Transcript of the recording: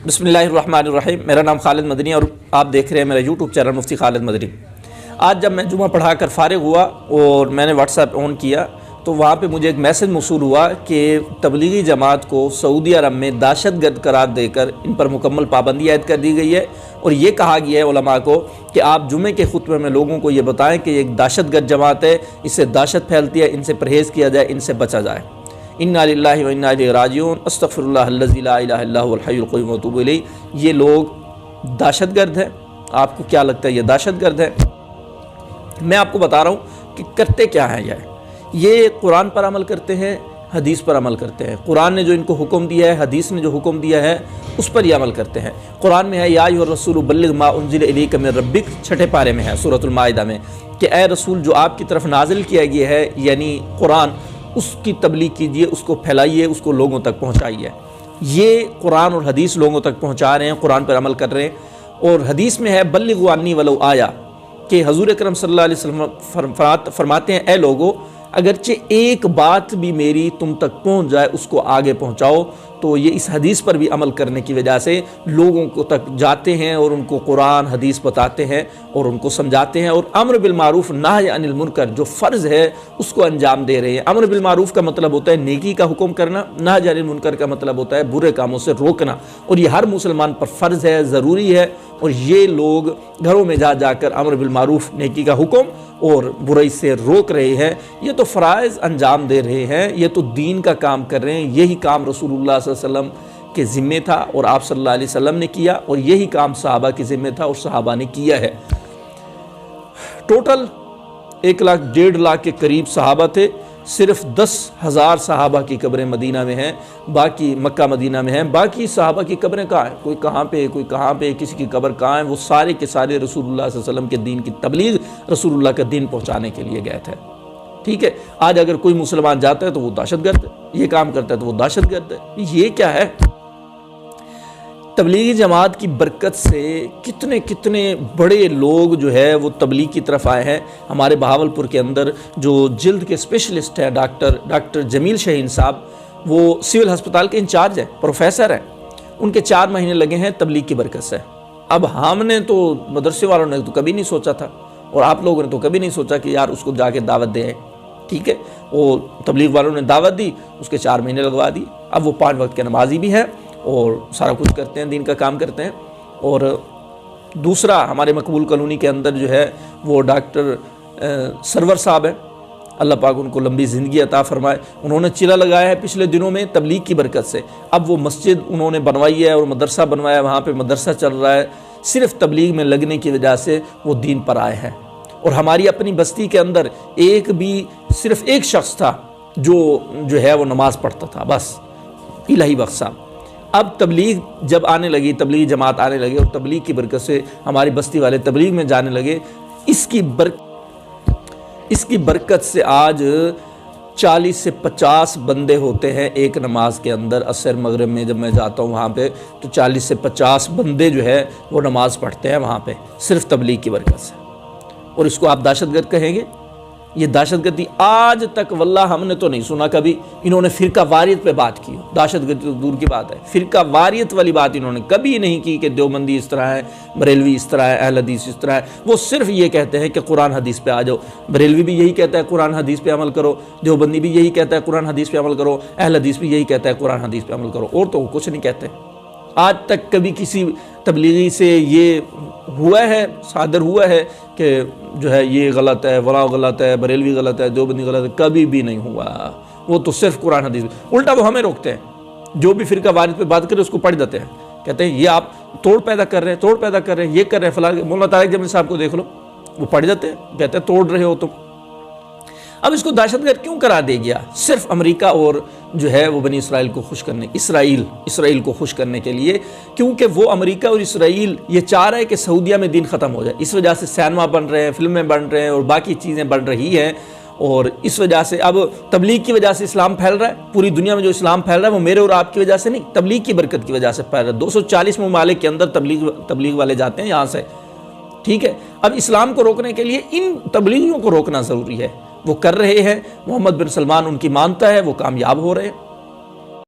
बिस्मिल्लाहिर्रहमानिर्रहीम। मेरा नाम खालिद मदनी और आप देख रहे हैं मेरा यूट्यूब चैनल मुफ्ती खालिद मदनी। आज जब मैं जुमा पढ़ा कर फ़ारिग हुआ और मैंने व्हाट्सएप ऑन किया तो वहाँ पे मुझे एक मैसेज मौसूल हुआ कि तबलीगी जमात को सऊदी अरब में दहशतगर्द करार देकर इन पर मुकम्मल पाबंदी आयद कर दी गई है और ये कहा गया है उलमा को कि आप जुमे के खुतबे में लोगों को ये बताएं कि एक दहशतगर्द जमात है, इससे दहशत फैलती है, इनसे परहेज़ किया जाए, इनसे बचा जाए। इन्ना लिल्लाहि व इन्ना इलैहि राजिऊन, अस्तगफिरुल्लाह अल्लज़ी ला इलाहा इल्ला हुवल हय्युल क़य्यूम व अतूबु इलैह। ये लोग दहशतगर्द हैं। आपको क्या लगता है ये दहशतगर्द है? मैं आपको बता रहा हूँ कि करते क्या हैं। ये कुरान पर अमल करते हैं, हदीस पर अमल करते हैं। कुरान ने जो इनको हुक्म दिया है, हदीस ने जो हुक्म दिया है, उस पर ये अमल करते हैं। कुरान में है या अय्युहर रसूल बल्लिग मा उन्ज़िला इलैका मिन रब्बिक, छठे पारे में है सूरतुल माइदा में कि ए रसूल जो आपकी तरफ नाजिल किया गया है यानी कुरान, उसकी तबलीग कीजिए, उसको फैलाइए, उसको लोगों तक पहुँचाइए। ये कुरान और हदीस लोगों तक पहुँचा रहे हैं, कुरान पर अमल कर रहे हैं। और हदीस में है बल्लिगु अन्नी वलौ आया कि हजूर अकरम सल्लल्लाहु अलैहि वसल्लम फरमाते हैं, ए लोगो अगरचे एक बात भी मेरी तुम तक पहुंच जाए उसको आगे पहुंचाओ। तो ये इस हदीस पर भी अमल करने की वजह से लोगों को तक जाते हैं और उनको कुरान हदीस बताते हैं और उनको समझाते हैं। और अम्र बिल मारूफ नाhy अनिल मुनकर जो फ़र्ज़ है उसको अंजाम दे रहे हैं। अम्र बिल मारूफ का मतलब होता है नेकी का हुक्म करना, नाhy अनिल मुनकर का मतलब होता है बुरे कामों से रोकना। और ये हर मुसलमान पर फ़र्ज़ है, ज़रूरी है। और ये लोग घरों में जा जाकर अम्र बिल मारूफ नेकी का हुक्म और बुराई से रोक रहे हैं। ये तो फ़राइज़ अंजाम दे रहे हैं, ये तो दीन का काम कर रहे हैं। यही काम रसूलुल्लाह सल्लल्लाहु अलैहि वसल्लम के ज़िम्मे था और आप सल्लल्लाहु अलैहि वसल्लम ने किया और यही काम सहाबा के ज़िम्मे था और सहाबा ने किया है। टोटल 1 लाख 1.5 लाख के करीब सहाबा थे। सिर्फ 10,000 सहाबा की कब्रें मदीना में हैं, बाकी मक्का मदीना में हैं। बाकी सहाबा की कब्रें कहाँ हैं? कोई कहाँ पे, कोई कहाँ पे, किसी की कब्र कहाँ है? वो सारे के सारे रसूलुल्लाह सल्लल्लाहु अलैहि वसल्लम के दीन की तबलीग, रसूलुल्लाह का दीन पहुँचाने के लिए गए थे। ठीक है, आज अगर कोई मुसलमान जाता है तो वो दहशतगर्द है, ये काम करता है तो वो दहशतगर्द है। ये क्या है? तबलीगी जमात की बरकत से कितने कितने बड़े लोग जो है वो तबलीग की तरफ आए हैं। हमारे बहावलपुर के अंदर जो जिल्द के स्पेशलिस्ट है डॉक्टर जमील शाहीन साहब, वो सिविल अस्पताल के इंचार्ज हैं, प्रोफेसर हैं। उनके 4 महीने लगे हैं तबलीग की बरकत से। अब हमने तो मदरसे वालों ने तो कभी नहीं सोचा था और आप लोगों ने तो कभी नहीं सोचा कि यार उसको जाके दावत दें। ठीक है, वो तबलीग वालों ने दावत दी, उसके 4 महीने लगवा दी। अब वो 5 वक्त के नमाजी भी हैं और सारा कुछ करते हैं, दीन का काम करते हैं। और दूसरा हमारे मकबूल कॉलोनी के अंदर जो है वो डॉक्टर सरवर साहब हैं, अल्लाह पाक उनको लंबी ज़िंदगी अता फरमाए। उन्होंने चिला लगाया है पिछले दिनों में तबलीग की बरकत से। अब वो मस्जिद उन्होंने बनवाई है और मदरसा बनवाया, वहाँ पे मदरसा चल रहा है। सिर्फ तबलीग में लगने की वजह से वो दीन पर आए हैं। और हमारी अपनी बस्ती के अंदर सिर्फ एक शख्स था जो है वो नमाज़ पढ़ता था, बस, इलाही बख्श साहब। अब तबलीग जब आने लगी, तबलीगी जमात आने लगे और तबलीग की बरकत से हमारी बस्ती वाले तबलीग में जाने लगे। इसकी बरकत से आज 40 से 50 बंदे होते हैं एक नमाज के अंदर। असर मगरिब में जब मैं जाता हूँ वहाँ पे तो 40 से 50 बंदे जो है वो नमाज़ पढ़ते हैं वहाँ पे, सिर्फ तबलीग की बरकत से। और इसको आप दहशतगर्द कहेंगे? ये दहशतगर्दी आज तक वल्लाह हमने तो नहीं सुना कभी इन्होंने फ़िरका वारियत पे बात की। दहशतगर्दी तो दूर की बात है, फ़िरका वारियत वाली बात इन्होंने कभी नहीं की कि देवबंदी इस तरह है, बरेलवी इस तरह है, अहल हदीस इस तरह है। वो सिर्फ ये कहते हैं कि कुरान हदीस पे आ जाओ। बरेलवी भी यही कहता है कुरान हदीस पे अमल करो, देवबंदी भी यही कहता है कुरान हदीस पे अमल करो, अहल हदीस भी यही कहता है कुरान हदीस पे अमल करो, और तो कुछ नहीं कहते। आज तक कभी किसी तबलीगी से ये हुआ है, सादर हुआ है कि जो है ये गलत है, वला गलत है, बरेलवी गलत है, देवबंदी गलत है? कभी भी नहीं हुआ। वो तो सिर्फ कुरान हदीस। उल्टा वो हमें रोकते हैं, जो भी फ़िरका वारियत पे बात करे उसको पढ़ देते हैं, कहते हैं ये आप तोड़ पैदा कर रहे हैं, ये कर रहे हैं फलां। मौलाना तारिक जमील साहब को देख लो, वो पढ़ जाते हैं, कहते हैं तोड़ रहे हो तुम। अब इसको दहशतगर्द क्यों करा दे गया? सिर्फ अमेरिका और जो है वो बनी इसराइल को खुश करने, इसराइल को खुश करने के लिए, क्योंकि वो अमेरिका और इसराइल ये चाह रहा है कि सऊदीया में दीन ख़त्म हो जाए। इस वजह से सिनेमा बन रहे हैं, फिल्में बन रहे हैं और बाकी चीज़ें बन रही हैं। और इस वजह से अब तबलीग की वजह से इस्लाम फैल रहा है। पूरी दुनिया में जो इस्लाम फैल रहा है वो मेरे और आपकी वजह से नहीं, तबलीग की बरकत की वजह से फैल रहा है। 240 ममालिक के अंदर तबलीग वाले जाते हैं यहाँ से। ठीक है, अब इस्लाम को रोकने के लिए इन तबलीगियों को रोकना ज़रूरी है। वो कर रहे हैं। मोहम्मद बिन सलमान उनकी मानता है, वो कामयाब हो रहे हैं।